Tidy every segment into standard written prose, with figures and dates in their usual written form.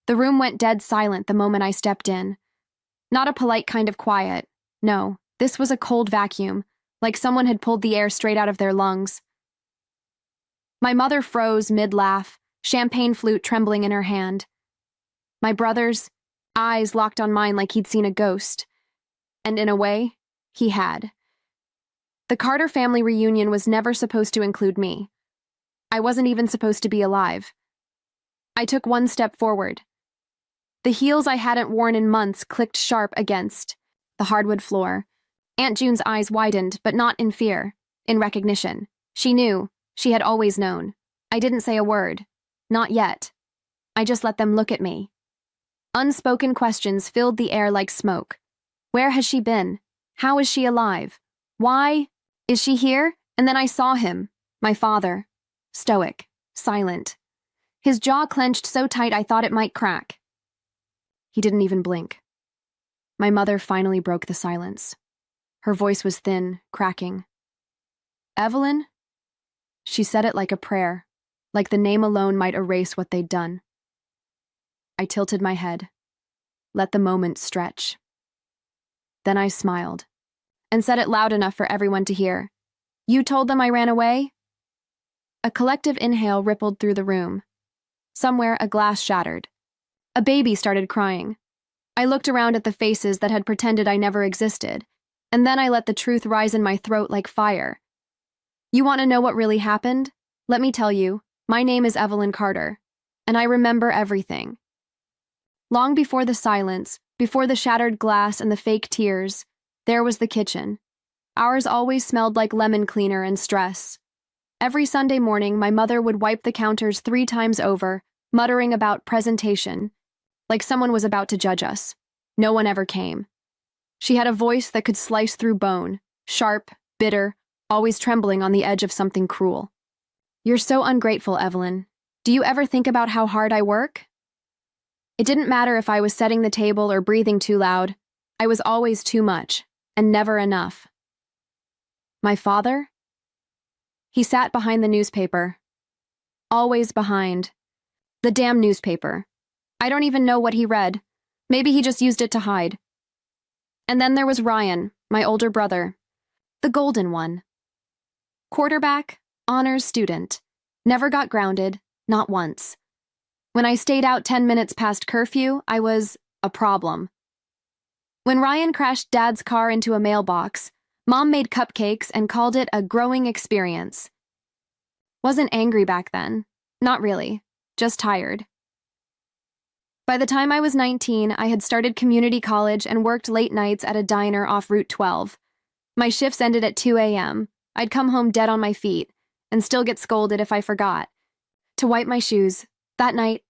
The room went dead silent the moment I stepped in. Not a polite kind of quiet. No, this was a cold vacuum, like someone had pulled the air straight out of their lungs. My mother froze mid-laugh, champagne flute trembling in her hand. My brother's eyes locked on mine like he'd seen a ghost. And in a way, he had. The Carter family reunion was never supposed to include me. I wasn't even supposed to be alive. I took one step forward. The heels I hadn't worn in months clicked sharp against the hardwood floor. Aunt June's eyes widened, but not in fear, in recognition. She knew. She had always known. I didn't say a word. Not yet. I just let them look at me. Unspoken questions filled the air like smoke. Where has she been? How is she alive? Why is she here? And then I saw him, my father. Stoic, silent. His jaw clenched so tight I thought it might crack. He didn't even blink. My mother finally broke the silence. Her voice was thin, cracking. Evelyn? She said it like a prayer, like the name alone might erase what they'd done. I tilted my head, let the moment stretch. Then I smiled, and said it loud enough for everyone to hear. You told them I ran away? A collective inhale rippled through the room. Somewhere, a glass shattered. A baby started crying. I looked around at the faces that had pretended I never existed, and then I let the truth rise in my throat like fire. You want to know what really happened? Let me tell you, my name is Evelyn Carter, and I remember everything. Long before the silence, before the shattered glass and the fake tears, there was the kitchen. Ours always smelled like lemon cleaner and stress. Every Sunday morning, my mother would wipe the counters 3 times over, muttering about presentation, like someone was about to judge us. No one ever came. She had a voice that could slice through bone, sharp, bitter, always trembling on the edge of something cruel. You're so ungrateful, Evelyn. Do you ever think about how hard I work? It didn't matter if I was setting the table or breathing too loud. I was always too much, and never enough. My father? He sat behind the newspaper. Always behind. The damn newspaper. I don't even know what he read. Maybe he just used it to hide. And then there was Ryan, my older brother. The golden one. Quarterback, honors student. Never got grounded, not once. When I stayed out 10 minutes past curfew, I was a problem. When Ryan crashed Dad's car into a mailbox, Mom made cupcakes and called it a growing experience. Wasn't angry back then. Not really. Just tired. By the time I was 19, I had started community college and worked late nights at a diner off Route 12. My shifts ended at 2 a.m. I'd come home dead on my feet, and still get scolded if I forgot. To wipe my shoes. That night.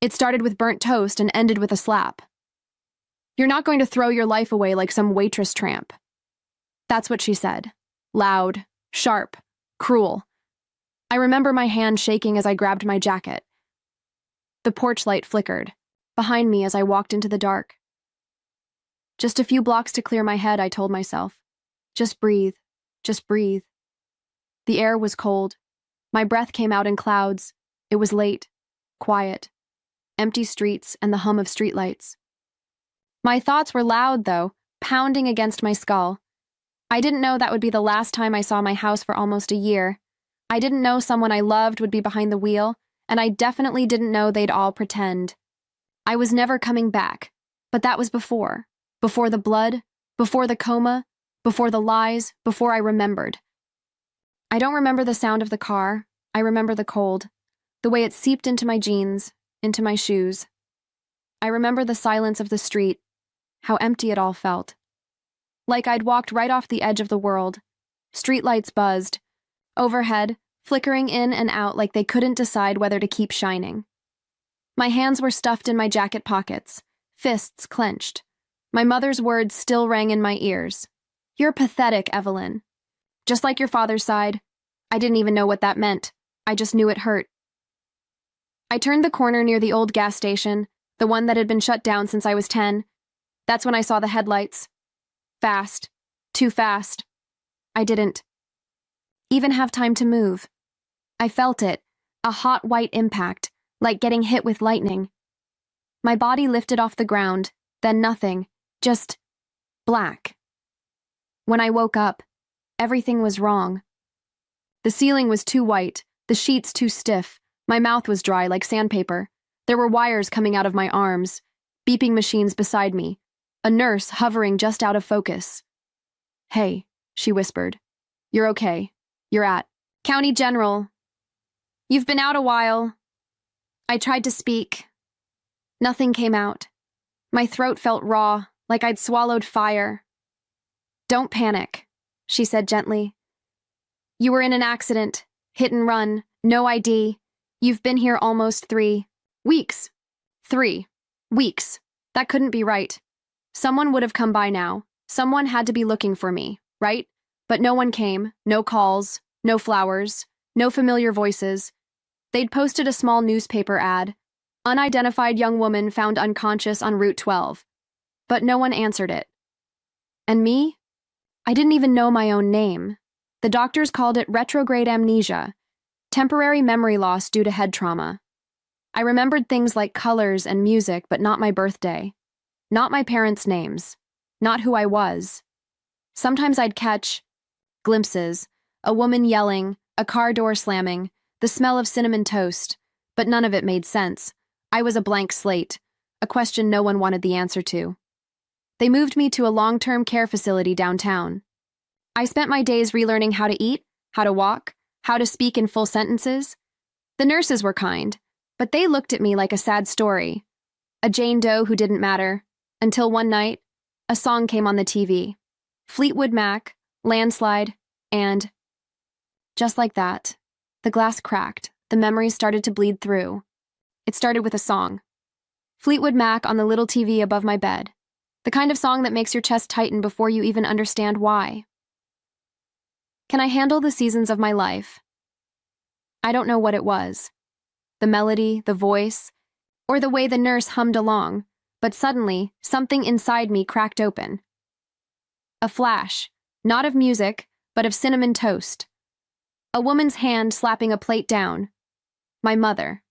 It started with burnt toast and ended with a slap. You're not going to throw your life away like some waitress tramp. That's what she said. Loud, sharp, cruel. I remember my hand shaking as I grabbed my jacket. The porch light flickered, behind me as I walked into the dark. Just a few blocks to clear my head, I told myself. Just breathe. Just breathe. The air was cold. My breath came out in clouds. It was late, quiet, empty streets and the hum of streetlights. My thoughts were loud, though, pounding against my skull. I didn't know that would be the last time I saw my house for almost a year. I didn't know someone I loved would be behind the wheel, and I definitely didn't know they'd all pretend. I was never coming back, but that was before. Before the blood, before the coma, before the lies, before I remembered. I don't remember the sound of the car. I remember the cold, the way it seeped into my jeans, into my shoes. I remember the silence of the street, how empty it all felt. Like I'd walked right off the edge of the world. Streetlights buzzed. Overhead, flickering in and out like they couldn't decide whether to keep shining. My hands were stuffed in my jacket pockets, fists clenched. My mother's words still rang in my ears. You're pathetic, Evelyn. Just like your father's side. I didn't even know what that meant. I just knew it hurt. I turned the corner near the old gas station, the one that had been shut down since I was 10. That's when I saw the headlights. Fast. Too fast. I didn't even have time to move. I felt it, a hot white impact, like getting hit with lightning. My body lifted off the ground, then nothing, just black. When I woke up, everything was wrong. The ceiling was too white, the sheets too stiff, my mouth was dry like sandpaper. There were wires coming out of my arms, beeping machines beside me, a nurse hovering just out of focus. "Hey," she whispered. "You're okay. You're at County General. You've been out a while." I tried to speak. Nothing came out. My throat felt raw, like I'd swallowed fire. "Don't panic," she said gently. "You were in an accident, hit and run, no ID. You've been here almost 3 weeks. 3 weeks. That couldn't be right. Someone would have come by now. Someone had to be looking for me, right? But no one came, no calls, no flowers, no familiar voices. They'd posted a small newspaper ad. Unidentified young woman found unconscious on Route 12. But no one answered it. And me? I didn't even know my own name. The doctors called it retrograde amnesia, temporary memory loss due to head trauma. I remembered things like colors and music, but not my birthday. Not my parents' names. Not who I was. Sometimes I'd catch glimpses, a woman yelling, a car door slamming, the smell of cinnamon toast, but none of it made sense. I was a blank slate, a question no one wanted the answer to. They moved me to a long-term care facility downtown. I spent my days relearning how to eat, how to walk, how to speak in full sentences. The nurses were kind, but they looked at me like a sad story, a Jane Doe who didn't matter, until one night, a song came on the TV. Fleetwood Mac, Landslide, and just like that, the glass cracked, the memories started to bleed through. It started with a song. Fleetwood Mac on the little TV above my bed, the kind of song that makes your chest tighten before you even understand why. Can I handle the seasons of my life? I don't know what it was. The melody, the voice, or the way the nurse hummed along, but suddenly, something inside me cracked open. A flash, not of music, but of cinnamon toast. A woman's hand slapping a plate down. My mother.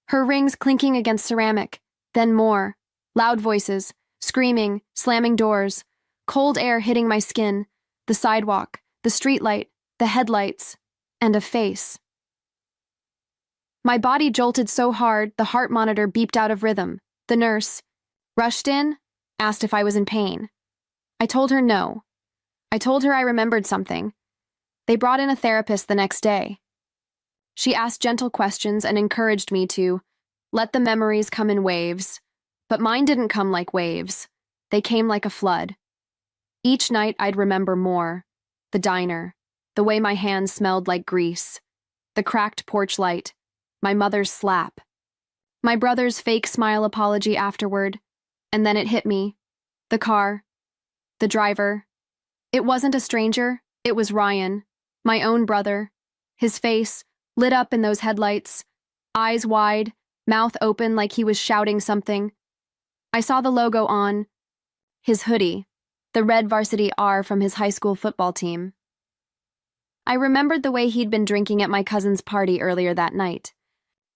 Her rings clinking against ceramic, then more. Loud voices, screaming, slamming doors, cold air hitting my skin, the sidewalk, the streetlight, the headlights, and a face. My body jolted so hard, the heart monitor beeped out of rhythm. The nurse rushed in, asked if I was in pain. I told her no. I told her I remembered something. They brought in a therapist the next day. She asked gentle questions and encouraged me to let the memories come in waves. But mine didn't come like waves. They came like a flood. Each night I'd remember more. The diner, the way my hands smelled like grease, the cracked porch light, my mother's slap, my brother's fake smile apology afterward, and then it hit me. The car, the driver. It wasn't a stranger, it was Ryan, my own brother. His face, lit up in those headlights, eyes wide, mouth open like he was shouting something. I saw the logo on his hoodie, the red varsity R from his high school football team. I remembered the way he'd been drinking at my cousin's party earlier that night.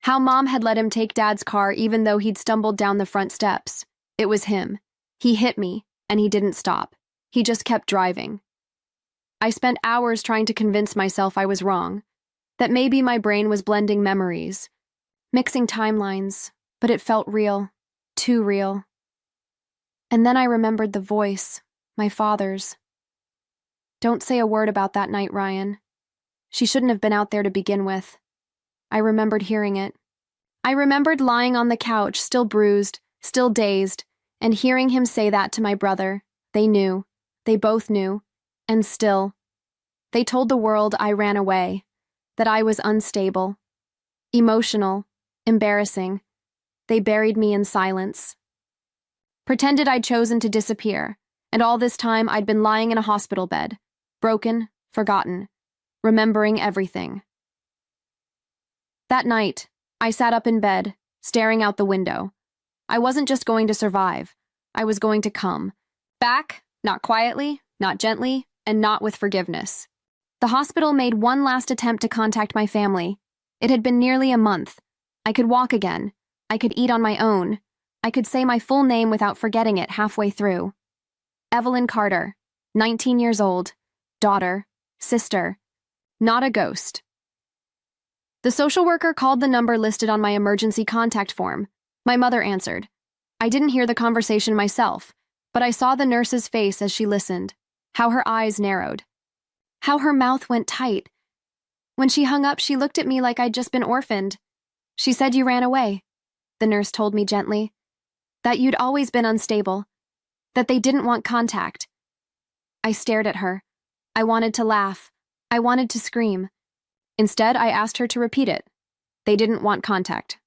How Mom had let him take Dad's car even though he'd stumbled down the front steps. It was him. He hit me, and he didn't stop. He just kept driving. I spent hours trying to convince myself I was wrong, that maybe my brain was blending memories, mixing timelines, but it felt real, too real. And then I remembered the voice, my father's. "Don't say a word about that night, Ryan. She shouldn't have been out there to begin with." I remembered hearing it. I remembered lying on the couch, still bruised, still dazed, and hearing him say that to my brother. They knew. They both knew. And still. They told the world I ran away, that I was unstable, emotional, embarrassing. They buried me in silence. Pretended I'd chosen to disappear, and all this time I'd been lying in a hospital bed, broken, forgotten, remembering everything. That night, I sat up in bed, staring out the window. I wasn't just going to survive. I was going to come. Back, not quietly, not gently, and not with forgiveness. The hospital made one last attempt to contact my family. It had been nearly a month, I could walk again. I could eat on my own. I could say my full name without forgetting it halfway through. Evelyn Carter, 19 years old, daughter, sister, not a ghost. The social worker called the number listed on my emergency contact form. My mother answered. I didn't hear the conversation myself, but I saw the nurse's face as she listened, how her eyes narrowed, how her mouth went tight. When she hung up, she looked at me like I'd just been orphaned. She said you ran away, the nurse told me gently, that you'd always been unstable, that they didn't want contact. I stared at her. I wanted to laugh. I wanted to scream. Instead, I asked her to repeat it. They didn't want contact.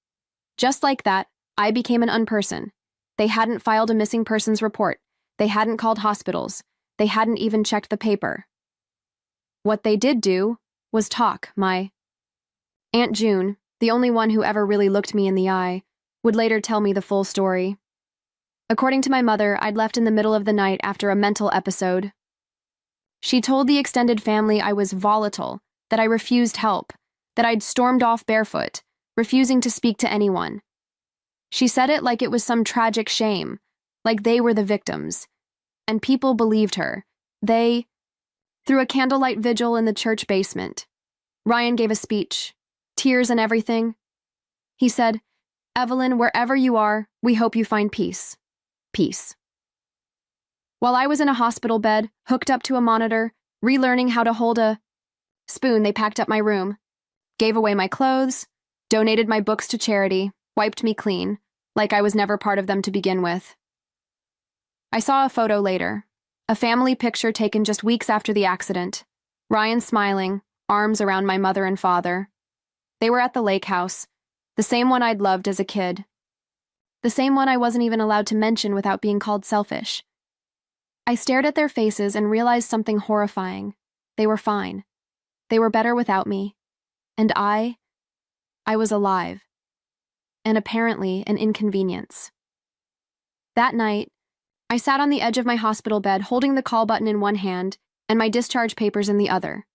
Just like that, I became an unperson. They hadn't filed a missing persons report. They hadn't called hospitals. They hadn't even checked the paper. What they did do was talk. My Aunt June, the only one who ever really looked me in the eye, would later tell me the full story. According to my mother, I'd left in the middle of the night after a mental episode. She told the extended family I was volatile, that I refused help, that I'd stormed off barefoot, refusing to speak to anyone. She said it like it was some tragic shame, like they were the victims. And people believed her. They, through a candlelight vigil in the church basement, Ryan gave a speech, tears and everything. He said, Evelyn, wherever you are, we hope you find peace. Peace. While I was in a hospital bed, hooked up to a monitor, relearning how to hold a spoon, they packed up my room, gave away my clothes, donated my books to charity, wiped me clean, like I was never part of them to begin with. I saw a photo later, a family picture taken just weeks after the accident. Ryan smiling, arms around my mother and father. They were at the lake house, the same one I'd loved as a kid. The same one I wasn't even allowed to mention without being called selfish. I stared at their faces and realized something horrifying. They were fine. They were better without me. And I was alive. And apparently an inconvenience. That night, I sat on the edge of my hospital bed holding the call button in one hand and my discharge papers in the other.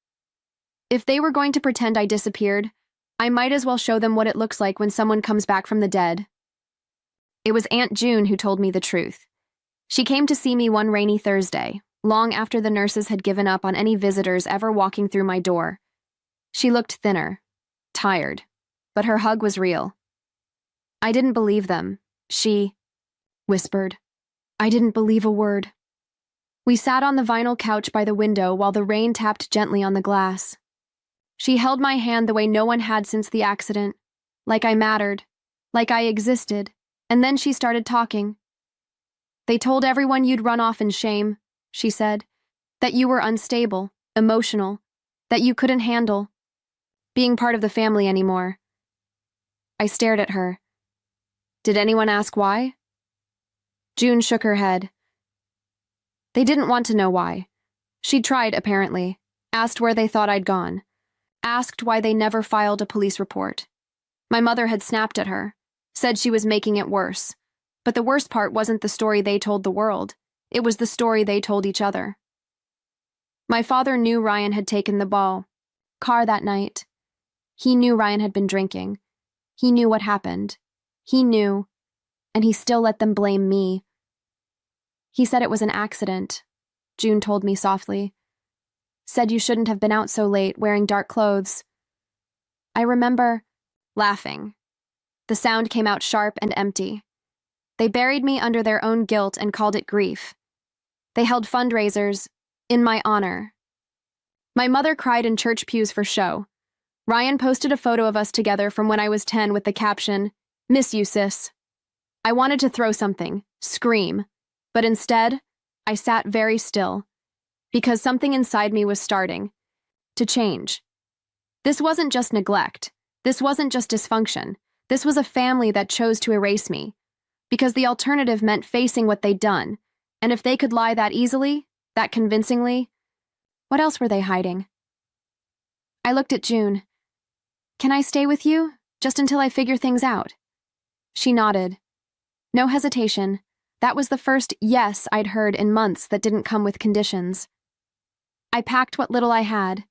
If they were going to pretend I disappeared, I might as well show them what it looks like when someone comes back from the dead. It was Aunt June who told me the truth. She came to see me one rainy Thursday, long after the nurses had given up on any visitors ever walking through my door. She looked thinner, tired, but her hug was real. I didn't believe them, she whispered. I didn't believe a word. We sat on the vinyl couch by the window while the rain tapped gently on the glass. She held my hand the way no one had since the accident, like I mattered, like I existed, and then she started talking. They told everyone you'd run off in shame, she said, that you were unstable, emotional, that you couldn't handle being part of the family anymore. I stared at her. Did anyone ask why? June shook her head. They didn't want to know why. She'd tried, apparently, asked where they thought I'd gone, asked why they never filed a police report. My mother had snapped at her, said she was making it worse. But the worst part wasn't the story they told the world. It was the story they told each other. My father knew Ryan had taken the car that night. He knew Ryan had been drinking. He knew what happened. He knew, and he still let them blame me. He said it was an accident, June told me softly. Said you shouldn't have been out so late, wearing dark clothes. I remember laughing. The sound came out sharp and empty. They buried me under their own guilt and called it grief. They held fundraisers in my honor. My mother cried in church pews for show. Ryan posted a photo of us together from when I was 10 with the caption, "Miss you, sis." I wanted to throw something, scream, but instead, I sat very still, because something inside me was starting to change. This wasn't just neglect. This wasn't just dysfunction. This was a family that chose to erase me, because the alternative meant facing what they'd done, and if they could lie that easily, that convincingly, what else were they hiding? I looked at June. Can I stay with you, just until I figure things out? She nodded. No hesitation. That was the first yes I'd heard in months that didn't come with conditions. I packed what little I had,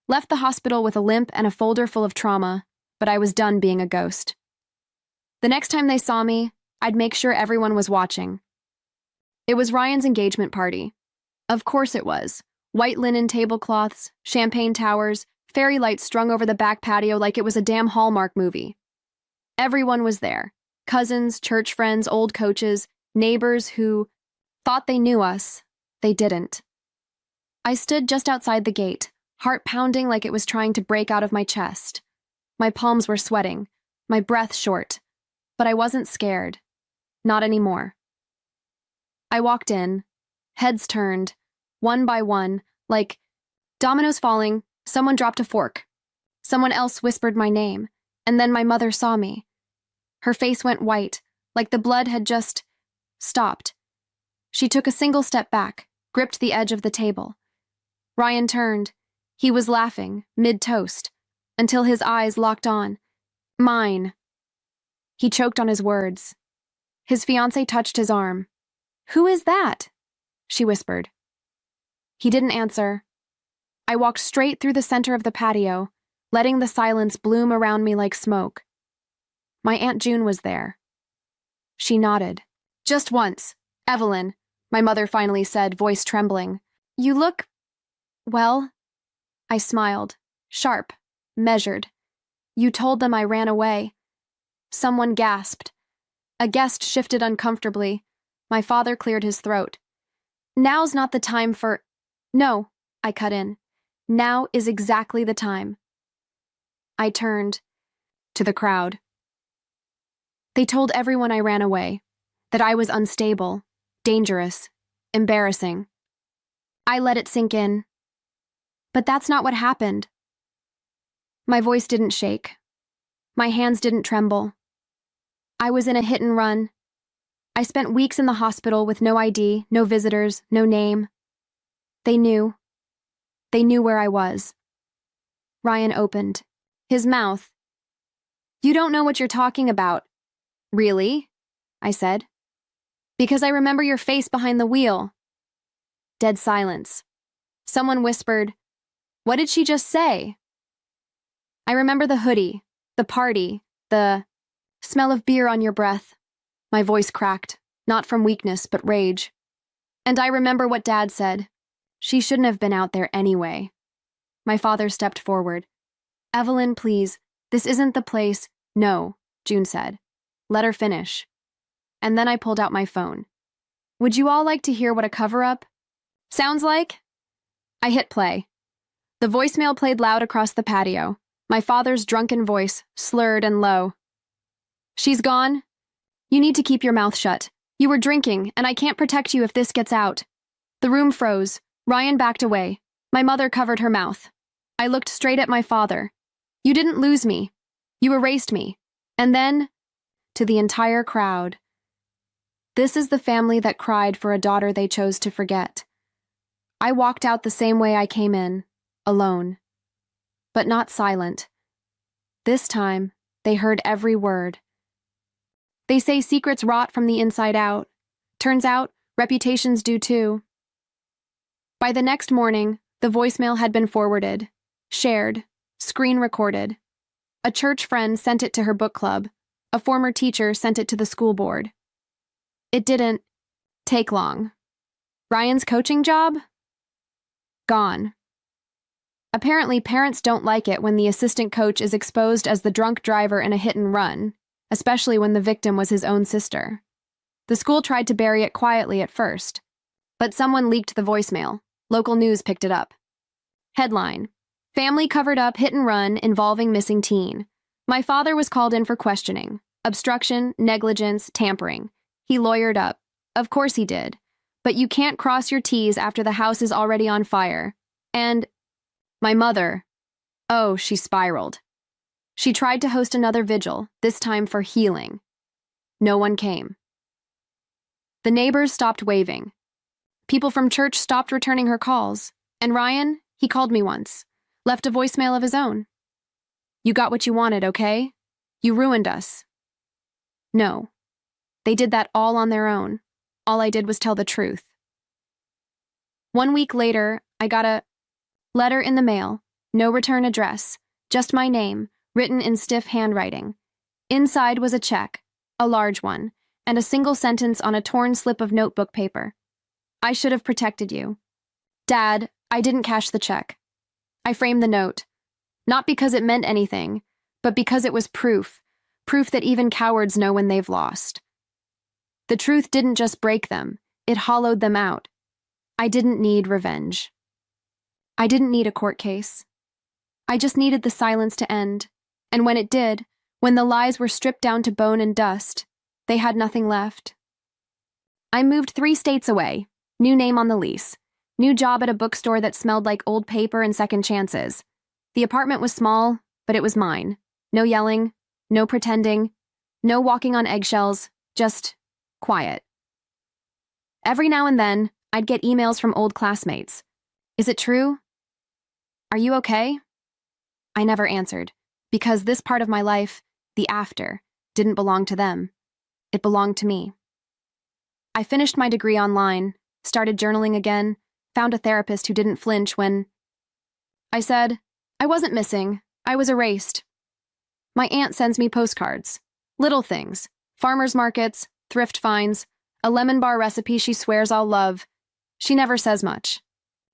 left the hospital with a limp and a folder full of trauma, but I was done being a ghost. The next time they saw me, I'd make sure everyone was watching. It was Ryan's engagement party. Of course it was. White linen tablecloths, champagne towers, fairy lights strung over the back patio like it was a damn Hallmark movie. Everyone was there. Cousins, church friends, old coaches, neighbors who thought they knew us. They didn't. I stood just outside the gate, heart pounding like it was trying to break out of my chest. My palms were sweating, my breath short, but I wasn't scared. Not anymore. I walked in, heads turned, one by one, like dominoes falling. Someone dropped a fork. Someone else whispered my name, and then my mother saw me. Her face went white, like the blood had just stopped. She took a single step back, gripped the edge of the table. Ryan turned. He was laughing, mid-toast, until his eyes locked on mine. He choked on his words. His fiancée touched his arm. "Who is that?" she whispered. He didn't answer. I walked straight through the center of the patio, letting the silence bloom around me like smoke. My Aunt June was there. She nodded. "Just once, Evelyn," my mother finally said, voice trembling. "You look, well," I smiled, sharp, measured. "You told them I ran away." Someone gasped. A guest shifted uncomfortably. My father cleared his throat. "Now's not the time for—" "No," I cut in. "Now is exactly the time." I turned to the crowd. They told everyone I ran away, that I was unstable, dangerous, embarrassing. I let it sink in. But that's not what happened. My voice didn't shake. My hands didn't tremble. I was in a hit and run. I spent weeks in the hospital with no ID, no visitors, no name. They knew. They knew where I was. Ryan opened. His mouth. "You don't know what you're talking about." "Really?" I said. "Because I remember your face behind the wheel." Dead silence. Someone whispered, "What did she just say?" I remember the hoodie, the party, the smell of beer on your breath. My voice cracked, not from weakness, but rage. And I remember what Dad said. "She shouldn't have been out there anyway." My father stepped forward. "Evelyn, please, this isn't the place." "No," June said. "Let her finish." And then I pulled out my phone. "Would you all like to hear what a cover-up sounds like?" I hit play. The voicemail played loud across the patio. My father's drunken voice, slurred and low. "She's gone. You need to keep your mouth shut. You were drinking, and I can't protect you if this gets out." The room froze. Ryan backed away. My mother covered her mouth. I looked straight at my father. "You didn't lose me. You erased me." And then, to the entire crowd, "This is the family that cried for a daughter they chose to forget." I walked out the same way I came in, alone. But not silent. This time, they heard every word. They say secrets rot from the inside out. Turns out, reputations do too. By the next morning, the voicemail had been forwarded, shared, screen recorded. A church friend sent it to her book club. A former teacher sent it to the school board. It didn't take long. Ryan's coaching job? Gone. Apparently, parents don't like it when the assistant coach is exposed as the drunk driver in a hit and run, especially when the victim was his own sister. The school tried to bury it quietly at first, but someone leaked the voicemail. Local news picked it up. Headline: Family covered up hit and run involving missing teen. My father was called in for questioning. Obstruction, negligence, tampering. He lawyered up. Of course he did. But you can't cross your T's after the house is already on fire. And my mother, oh, she spiraled. She tried to host another vigil, this time for healing. No one came. The neighbors stopped waving. People from church stopped returning her calls. And Ryan, he called me once. Left a voicemail of his own. "You got what you wanted, okay? You ruined us." No. They did that all on their own. All I did was tell the truth. 1 week later, I got a letter in the mail. No return address. Just my name, written in stiff handwriting. Inside was a check, a large one, and a single sentence on a torn slip of notebook paper. I should have protected you. Dad, I didn't cash the check. I framed the note, not because it meant anything, but because it was proof that even cowards know when they've lost. The truth didn't just break them, it hollowed them out. I didn't need revenge. I didn't need a court case. I just needed the silence to end, and when it did, when the lies were stripped down to bone and dust, they had nothing left. I moved 3 states away, new name on the lease, new job at a bookstore that smelled like old paper and second chances. The apartment was small, but it was mine. No yelling, no pretending, no walking on eggshells, just quiet. Every now and then, I'd get emails from old classmates. Is it true? Are you okay? I never answered, because this part of my life, the after, didn't belong to them. It belonged to me. I finished my degree online, started journaling again, found a therapist who didn't flinch when I said, I wasn't missing, I was erased. My aunt sends me postcards, little things, farmers markets, thrift finds, a lemon bar recipe she swears I'll love. She never says much.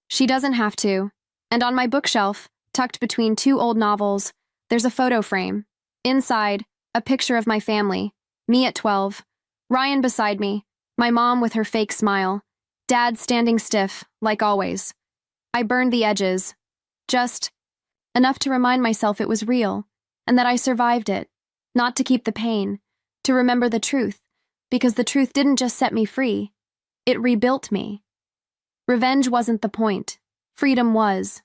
She doesn't have to, and on my bookshelf, tucked between 2 old novels, there's a photo frame. Inside, a picture of my family, me at 12, Ryan beside me, my mom with her fake smile, Dad standing stiff, like always. I burned the edges, just enough to remind myself it was real, and that I survived it, not to keep the pain, to remember the truth, because the truth didn't just set me free, it rebuilt me. Revenge wasn't the point, freedom was.